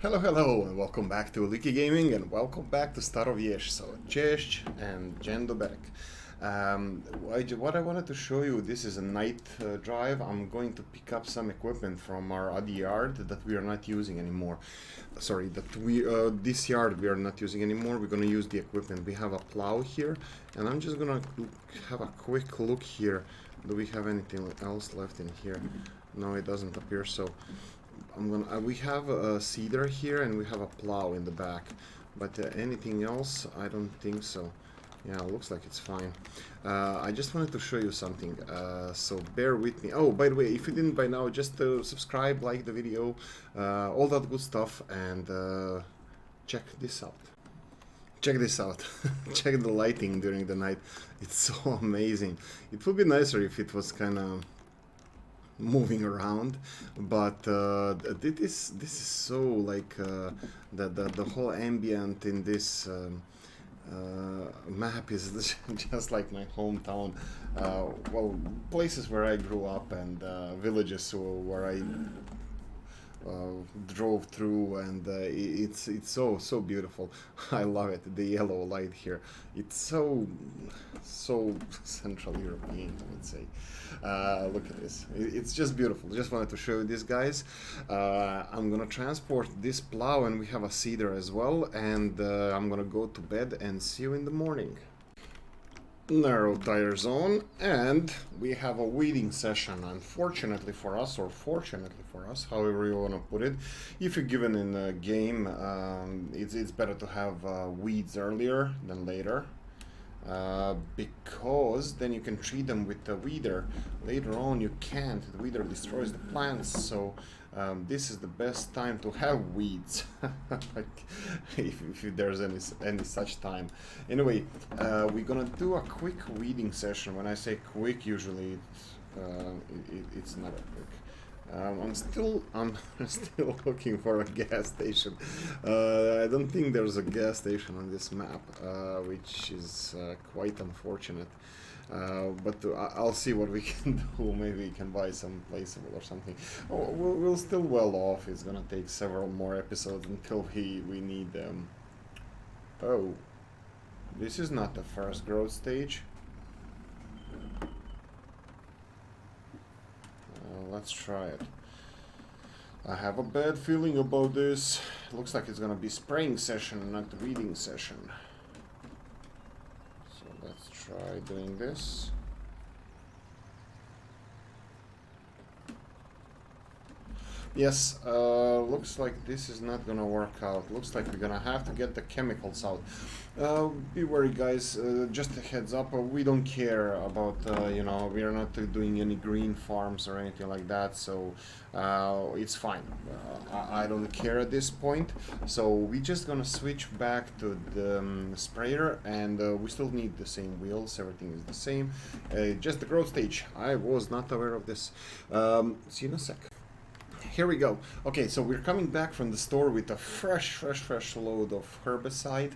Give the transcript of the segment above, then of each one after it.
Hello, hello, and welcome back to Oolykee Gaming, and welcome back to Starowieś. So, cześć and dzień dobry. What I wanted to show you, this is a night drive. I'm going to pick up some equipment from our other yard that we are not using anymore. Sorry, this yard we are not using anymore. We're gonna use the equipment. We have a plow here, and I'm just gonna have a quick look here. Do we have anything else left in here? No, it doesn't appear so. We have a seeder here and we have a plow in the back, but anything else, I don't think so. Yeah, looks like it's fine. I just wanted to show you something, so bear with me. Oh, by the way, if you didn't by now, just subscribe, like the video, all that good stuff, and check this out. Check this out. Check the lighting during the night. It's so amazing. It would be nicer if it was kind of moving around, but this is so like the whole ambient in this map is just like my hometown. Well, places where I grew up and villages where I drove through, and it's so beautiful. I love it. The yellow light here, it's so Central European, I would say. Look at this, it's just beautiful. Just wanted to show you this, guys. I'm gonna transport this plow, and we have a seeder as well, and I'm gonna go to bed and see you in the morning. Narrow tire zone, and we have a weeding session. Unfortunately for us, or fortunately for us, however you want to put it, if you're given in a game, it's better to have weeds earlier than later, because then you can treat them with the weeder. Later on you can't. The weeder destroys the plants, so this is the best time to have weeds. Like, if there's any such time. Anyway, we're gonna do a quick weeding session. When I say quick, usually it's not a quick. I'm still looking for a gas station. I don't think there's a gas station on this map, which is quite unfortunate. But I'll see what we can do. Maybe we can buy some placeable or something. Oh, we're still well off. It's gonna take several more episodes until we need them. Oh, this is not the first growth stage. Let's try it. I have a bad feeling about this. Looks like it's gonna be spraying session, not the weeding session. So let's try doing this. Yes, looks like this is not gonna work out. Looks like we're gonna have to get the chemicals out. Be worried, guys. Just a heads up, we don't care about, you know, we are not doing any green farms or anything like that, so it's fine. I don't care at this point. So we're just gonna switch back to the sprayer, and we still need the same wheels. Everything is the same. Just the growth stage. I was not aware of this. See you in a sec. Here we go. Okay, so we're coming back from the store with a fresh load of herbicide,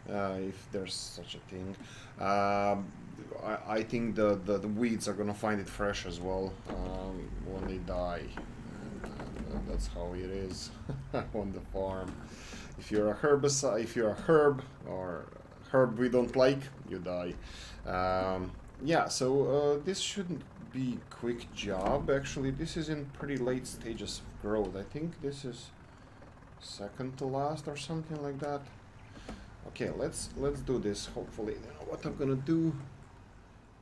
if there's such a thing. I think the weeds are gonna find it fresh as well when they die. And that's how it is on the farm. If you're a herbicide, if you're a herb or herb we don't like, you die. Yeah, so this shouldn't be quick job. Actually, this is in pretty late stages of growth. I think this is second to last or something like that. Okay, let's do this. Hopefully, you know what I'm gonna do.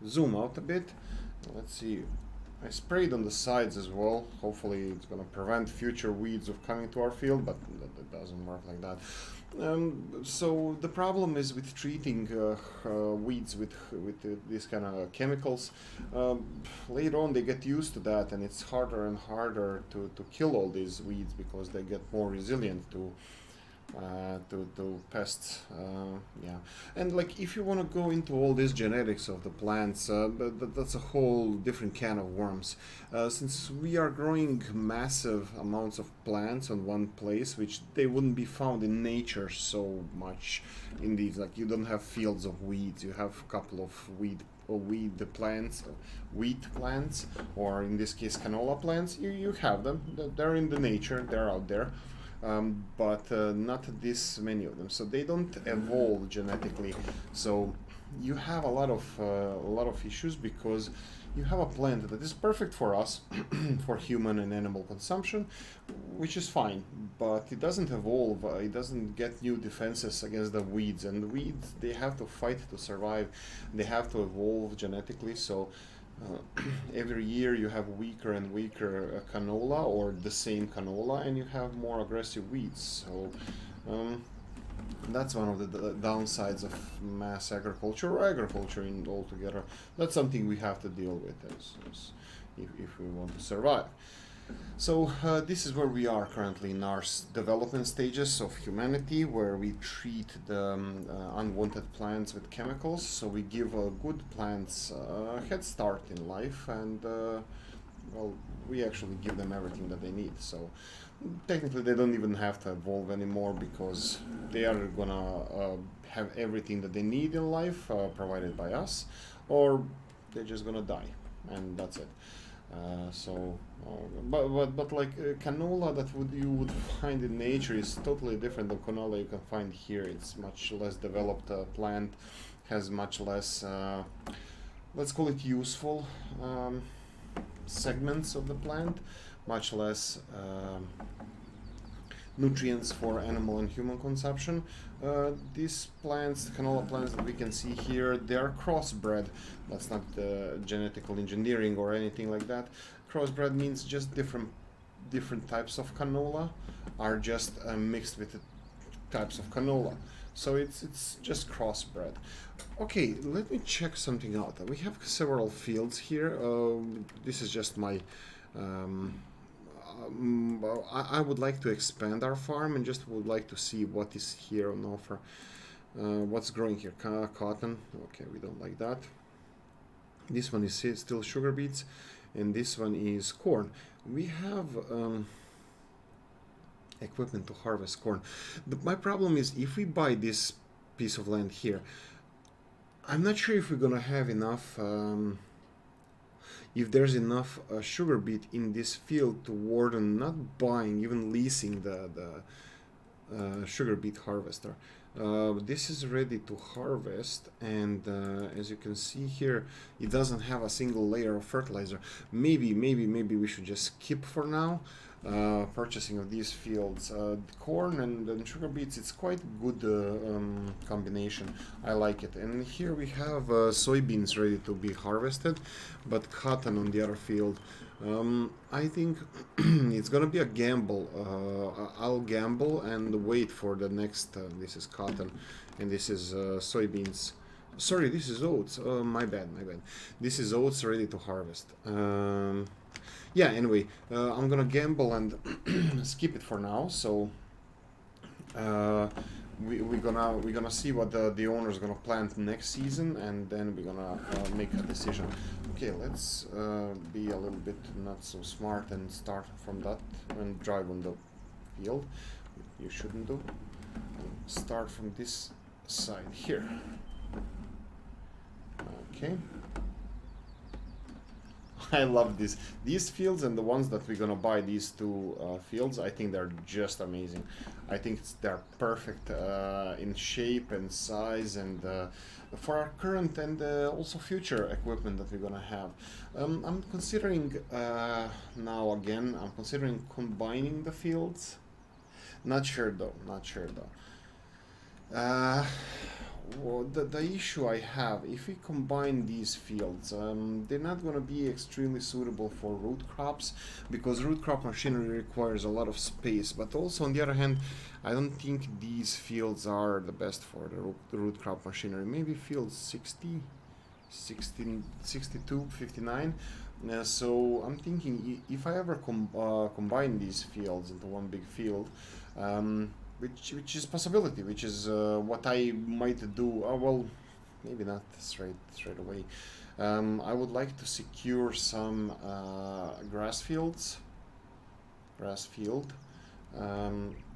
Zoom out a bit. Let's see. I sprayed on the sides as well. Hopefully it's gonna prevent future weeds of coming to our field, but it doesn't work like that. So the problem is with treating weeds with these kind of chemicals. Later on they get used to that, and it's harder and harder to kill all these weeds because they get more resilient to pests. Yeah, and like if you want to go into all these genetics of the plants, that's a whole different can of worms. Since we are growing massive amounts of plants on one place, which they wouldn't be found in nature so much in these, like you don't have fields of weeds, you have a couple of wheat plants, or in this case canola plants. You have them, they're in the nature, they're out there. but not this many of them. So they don't evolve genetically. So you have a lot of issues because you have a plant that is perfect for us, for human and animal consumption, which is fine, but it doesn't evolve, it doesn't get new defenses against the weeds, and the weeds, they have to fight to survive, they have to evolve genetically, so every year you have weaker and weaker canola, or the same canola, and you have more aggressive weeds, so that's one of the downsides of mass agriculture, or agriculture in altogether. That's something we have to deal with as if we want to survive. So this is where we are currently in our development stages of humanity, where we treat the unwanted plants with chemicals. So we give good plants a head start in life, and well, we actually give them everything that they need. So technically they don't even have to evolve anymore, because they are gonna have everything that they need in life provided by us, or they're just gonna die, and that's it. But like canola that you would find in nature is totally different than canola you can find here. It's much less developed plant, has much less, let's call it useful segments of the plant, much less nutrients for animal and human consumption. These plants, canola plants that we can see here, they are crossbred. That's not genetical engineering or anything like that. Crossbred means just different types of canola are just mixed with types of canola. So it's just crossbred. Okay, let me check something out. We have several fields here. This is just my I would like to expand our farm, and just would like to see what is here on offer. What's growing here? Cotton. Okay, we don't like that. This one is still sugar beets, and this one is corn. We have equipment to harvest corn. My problem is, if we buy this piece of land here, I'm not sure if we're gonna have enough if there's enough sugar beet in this field to warrant not buying, even leasing the sugar beet harvester. This is ready to harvest, and as you can see here, it doesn't have a single layer of fertilizer. Maybe we should just skip for now purchasing of these fields. Corn and sugar beets, it's quite good combination. I like it. And here we have soybeans ready to be harvested, but cotton on the other field. I think it's gonna be a gamble. I'll gamble and wait for the next. This is cotton, and this is soybeans. Sorry, this is oats. My bad. This is oats ready to harvest. Yeah, anyway, I'm gonna gamble and skip it for now. So we're gonna see what the owner's gonna plant next season, and then we're gonna make a decision. Okay, let's be a little bit not so smart and start from that and drive on the field. You shouldn't do. Start from this side here. Okay. I love these fields, and the ones that we're gonna buy, these two fields, I think they're just amazing. I think they're perfect in shape and size, and for our current and also future equipment that we're gonna have. I'm considering now again, I'm considering combining the fields. Not sure though. Well, the issue I have, if we combine these fields, they're not going to be extremely suitable for root crops, because root crop machinery requires a lot of space. But also, on the other hand, I don't think these fields are the best for the root crop machinery. Maybe field 60, 16, 62, 59. So I'm thinking, if I ever combine these fields into one big field, which is possibility, which is what I might do. Well, maybe not straight away. I would like to secure some grass field,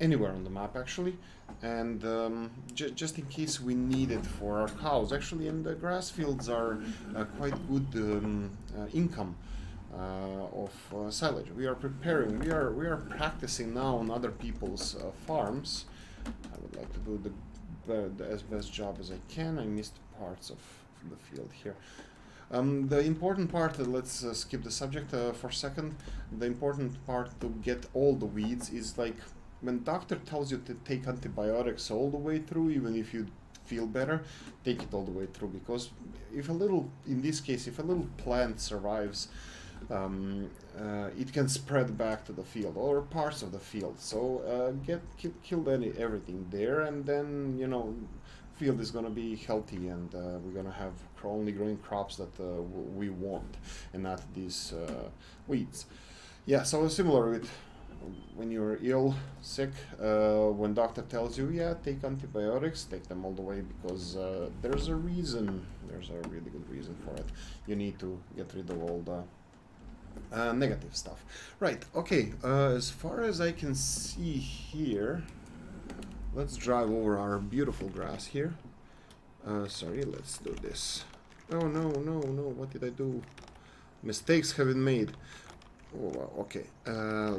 anywhere on the map actually, and just in case we need it for our cows actually. And the grass fields are quite good income. silage. We are preparing. We are practicing now on other people's farms. I would like to do the as best job as I can. I missed parts of the field here. The important part, let's skip the subject for a second. The important part to get all the weeds is like when doctor tells you to take antibiotics all the way through, even if you feel better, take it all the way through, because if a little, in this case, if a little plant survives, it can spread back to the field or parts of the field. So kill everything there, and then, you know, field is going to be healthy, and we're going to have only growing crops that we want, and not these weeds. Yeah, so similar with when you're ill, sick, when doctor tells you, yeah, take antibiotics, take them all the way, because there's a reason, there's a really good reason for it. You need to get rid of all the negative stuff. Right, okay, as far as I can see here, let's drive over our beautiful grass here. Sorry, let's do this. Oh, no, what did I do? Mistakes have been made. Oh, okay,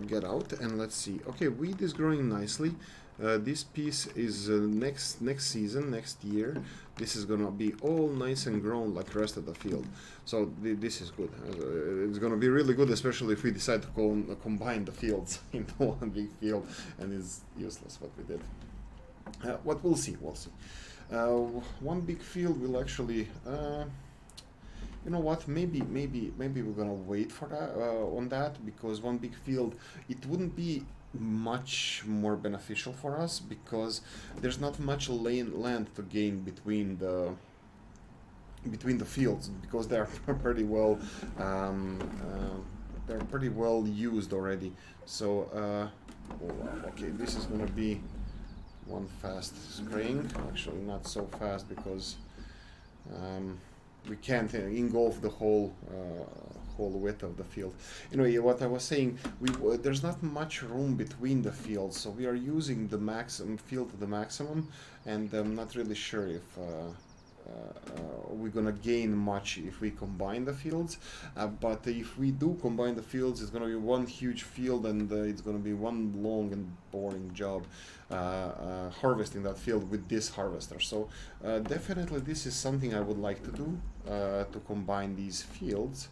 get out and let's see. Okay, wheat is growing nicely. This piece is next season, next year. This is gonna be all nice and grown like the rest of the field. So this is good. It's gonna be really good, especially if we decide to combine the fields into one big field, and it's useless what we did. What we'll see. One big field will actually. You know what? Maybe we're gonna wait for that on that, because one big field, it wouldn't be much more beneficial for us, because there's not much land to gain between the fields, because they're pretty well used already. So okay, this is gonna be one fast spraying. Actually, not so fast, because we can't engulf the whole width of the field. Anyway, what I was saying, there's not much room between the fields, so we are using the maximum field to the maximum, and I'm not really sure if we're gonna gain much if we combine the fields. But if we do combine the fields, it's gonna be one huge field, and it's gonna be one long and boring job harvesting that field with this harvester. So definitely this is something I would like to do, to combine these fields,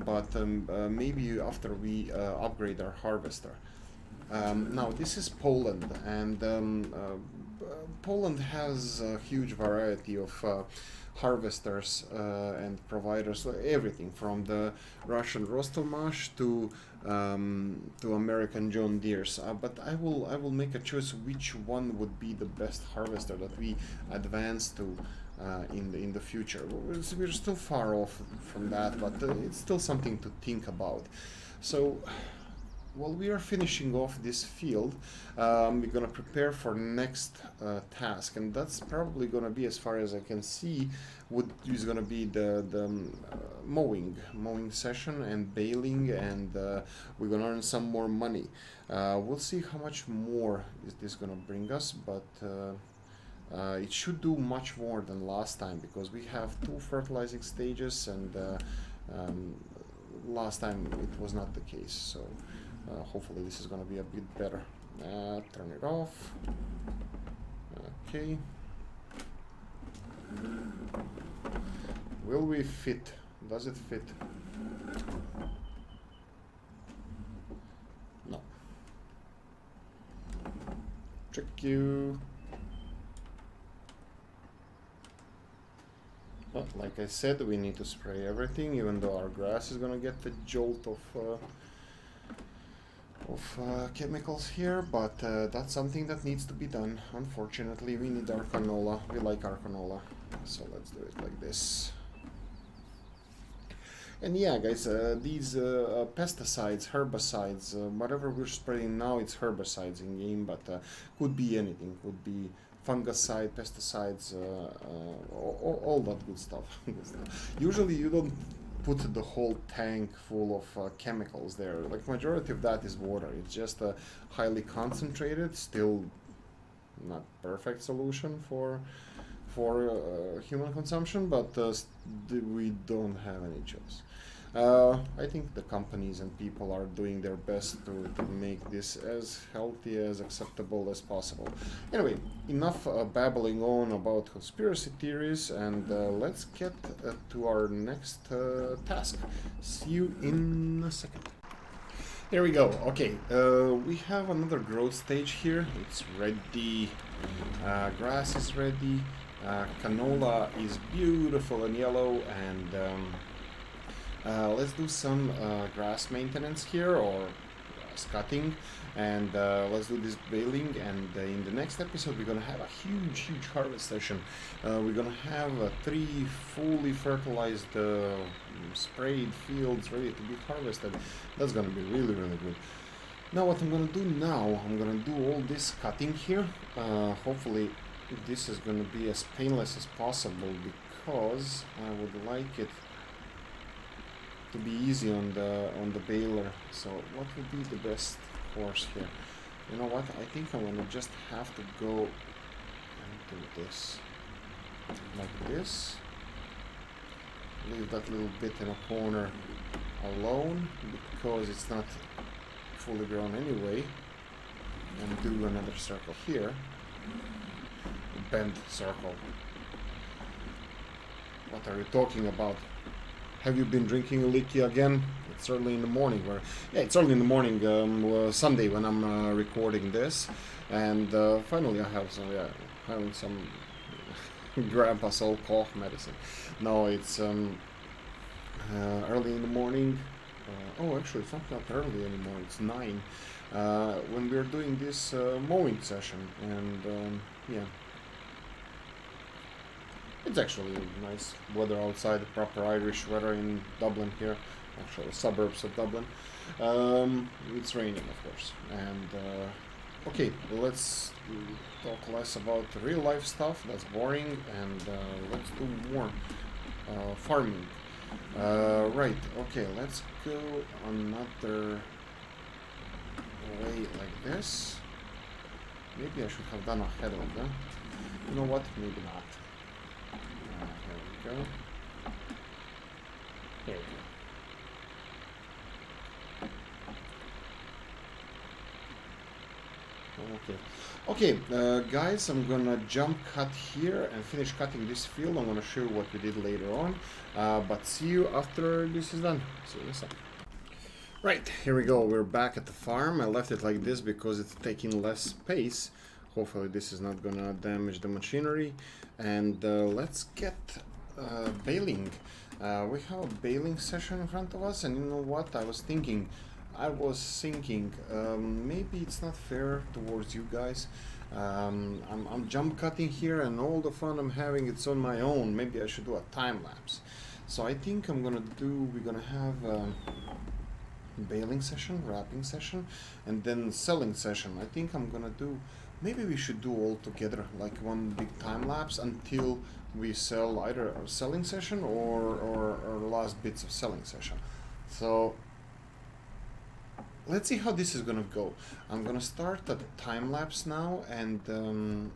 but maybe after we upgrade our harvester. Now this is Poland, and Poland has a huge variety of harvesters and providers, everything from the Russian Rostelmash to American John Deere's. But I will make a choice which one would be the best harvester that we advance to in the future. We're still far off from that, but it's still something to think about. So while we are finishing off this field, we're gonna prepare for next task, and that's probably gonna be, as far as I can see, is gonna be the mowing session and baling, and we're gonna earn some more money. We'll see how much more is this gonna bring us, but it should do much more than last time, because we have 2 fertilizing stages, and last time it was not the case. So hopefully this is going to be a bit better. Turn it off. Okay. Will we fit? Does it fit? No. Trick you. But like I said, we need to spray everything, even though our grass is going to get the jolt of chemicals here, but that's something that needs to be done. Unfortunately, we need our canola. We like our canola, so let's do it like this. And yeah, guys, these pesticides, herbicides, whatever we're spraying now, it's herbicides in game, but could be anything. Could be fungicide, pesticides, all that good stuff. Usually you don't put the whole tank full of chemicals there. Like, majority of that is water. It's just a highly concentrated, still not perfect solution for human consumption, but we don't have any choice. I think the companies and people are doing their best to make this as healthy, as acceptable as possible. Anyway, enough babbling on about conspiracy theories, and let's get to our next task. See you in a second. There we go. Okay, we have another growth stage here. It's ready. Grass is ready. Canola is beautiful and yellow, and let's do some grass maintenance here, or grass cutting, and let's do this baling. And in the next episode we're gonna have a huge harvest session. We're gonna have 3 fully fertilized sprayed fields ready to be harvested. That's gonna be really good. Now what I'm gonna do now, I'm gonna do all this cutting here. Hopefully this is gonna be as painless as possible, because I would like it to be easy on the baler. So what would be the best course here? You know what, I think I'm gonna just have to go and do this like this. Leave that little bit in a corner alone, because it's not fully grown anyway, and do another circle here, bent circle. What are you talking about? Have you been drinking Oolykee again? It's early in the morning. It's early in the morning, Sunday, when I'm recording this, and finally I have having some grandpa's old cough medicine. No, it's early in the morning. Oh, actually, it's not early anymore. It's 9 when we're doing this mowing session, and yeah. It's actually nice weather outside, proper Irish weather in Dublin here, actually suburbs of Dublin. It's raining, of course. And okay, let's talk less about real life stuff, that's boring, and let's do more farming. Right, okay, let's go another way like this. Maybe I should have done a head of that. You know what, maybe not. Here we go. Here we go. Okay, guys, I'm gonna jump cut here and finish cutting this field. I'm gonna show you what we did later on, but see you after this is done. See you in a second. Right, here we go. We're back at the farm. I left it like this because it's taking less space. Hopefully this is not gonna damage the machinery. And let's get baling. We have a baling session in front of us, and you know what, I was thinking, maybe it's not fair towards you guys. I'm jump cutting here, and all the fun I'm having, it's on my own. Maybe I should do a time lapse. So I think we're gonna have baling session, wrapping session, and then selling session. I think I'm gonna do, maybe we should do all together, like one big time lapse until we sell either a selling session or last bits of selling session. So let's see how this is gonna go. I'm gonna start at time lapse now, and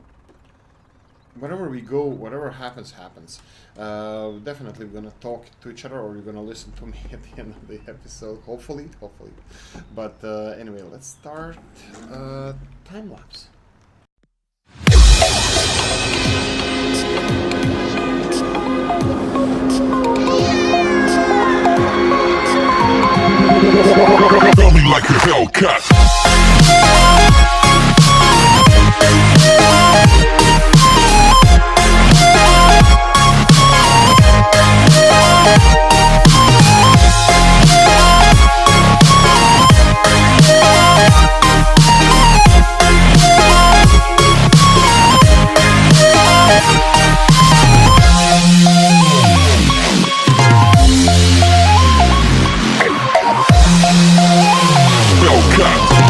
wherever we go, whatever happens. Definitely we're gonna talk to each other, or you're gonna listen to me at the end of the episode, hopefully. But anyway, let's start time lapse. Tell me like a Hellcat. Hellcat.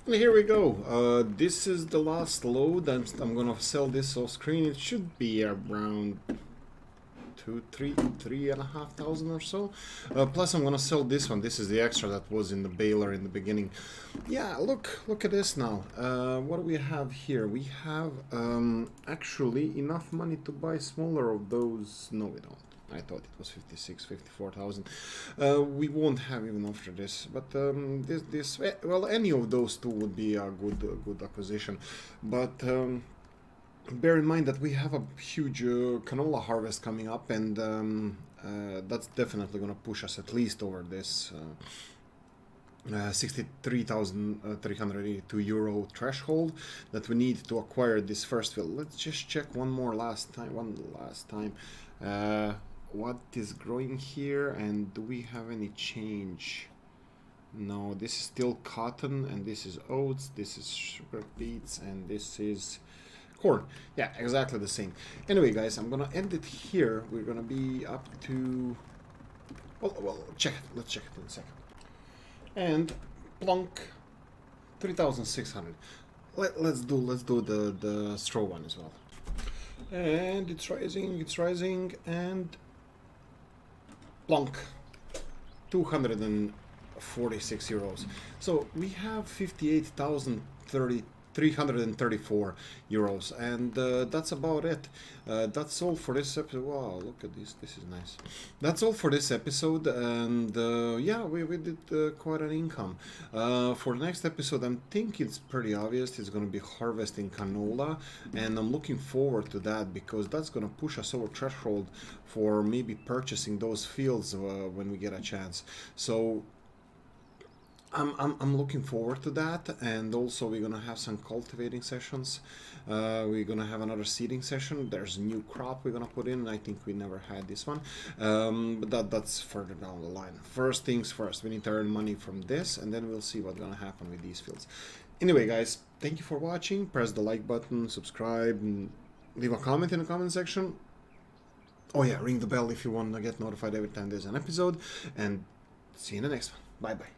And here we go. This is the last load. I'm gonna sell this off screen. It should be around 3,500 or so. Plus I'm gonna sell this one. This is the extra that was in the baler in the beginning. Yeah, look at this now. What do we have here? We have actually enough money to buy smaller of those. No, we don't. I thought it was 54,000. We won't have even after this, but well, any of those two would be a good acquisition. But bear in mind that we have a huge canola harvest coming up, and that's definitely going to push us at least over this 63,382 euro threshold that we need to acquire this first field. Let's just check one last time. What is growing here, and do we have any change? No, this is still cotton, and this is oats, this is sugar beets, and this is corn. Yeah, exactly the same. Anyway, guys, I'm gonna end it here. We're gonna be up to, well, check it. Let's check it in a second. And plonk, 3,600. Let's do the straw one as well. And it's rising, and plonk, 246 euros. So we have 58,334 euros, and that's about it. That's all for this episode. Wow, look at this. This is nice. That's all for this episode, and yeah, we did quite an income. For the next episode, I think it's pretty obvious. It's going to be harvesting canola, and I'm looking forward to that because that's going to push us over threshold for maybe purchasing those fields when we get a chance. So I'm looking forward to that, and also we're gonna have some cultivating sessions. We're gonna have another seeding session. There's a new crop we're gonna put in. I think we never had this one, but that's further down the line. First things first, we need to earn money from this, and then we'll see what's gonna happen with these fields. Anyway, guys, thank you for watching. Press the like button, subscribe, and leave a comment in the comment section. Oh yeah, ring the bell if you want to get notified every time there's an episode, and see you in the next one. Bye bye.